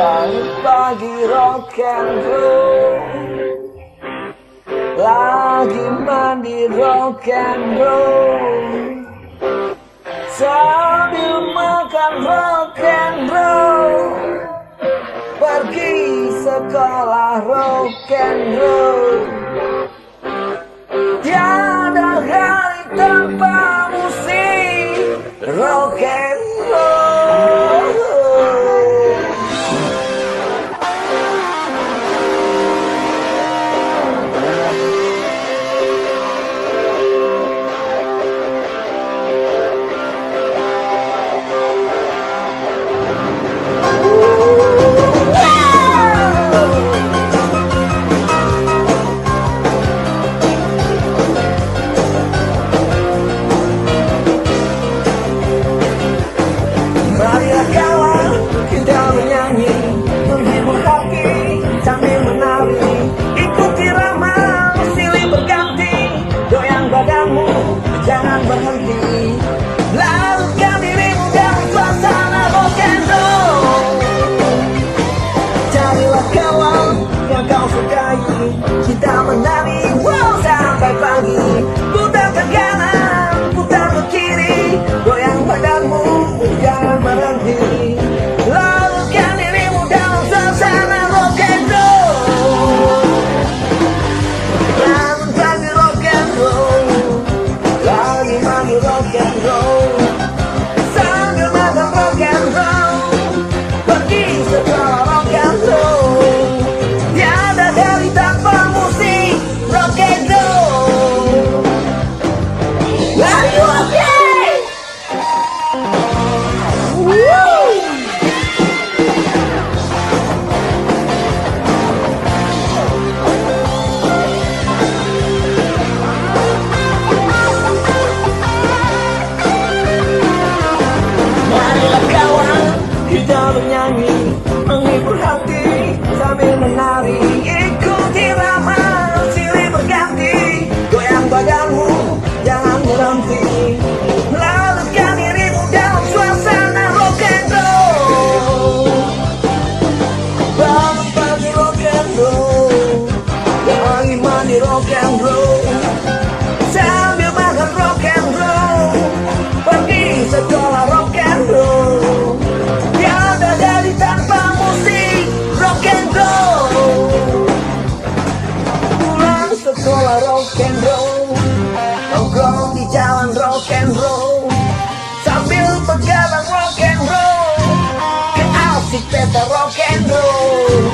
Pagi rock and roll, lagi mandi rock and roll, sambil makan rock and roll, pergi sekolah rock and roll. Tiada hari tanpa musik rock and roll. Marilah kawan, kita menyanyi, menghibur hati sambil menari. Ikuti irama silih berganti, goyang badanmu, jangan berhenti. Larutkan dirimu dalam suasana rock and roll. Carilah kawan yang kau sukai, kita menari wow sampai pagi. Putar ke kanan, putar ke kiri, goyang badanmu, jangan berhenti. Larutkan dirimu dalam suasana rock and roll. Jangan pagi rock and roll, lagi mandi rock and roll, sambil makan rock and roll, pergi sekolah rock and roll. Tiada hari tanpa musik rock and roll. Are you okay? Woo! Marilah kawan, kita bernyanyi, menghibur hati sambil menari. Ikuti irama silih berganti, goyang badanmu, jangan berhenti. Larutkan dirimu dalam suasana rock and roll. Bangun pagi rock and roll, lagi mandi rock and roll, sambil makan rock and roll, pergi sekolah rock and roll. Tiada hari tanpa musik rock and roll. Pulang sekolah rock and roll, nongkrong di jalan rock and roll, sambil begadang rock and roll, keasik pesta rock and roll.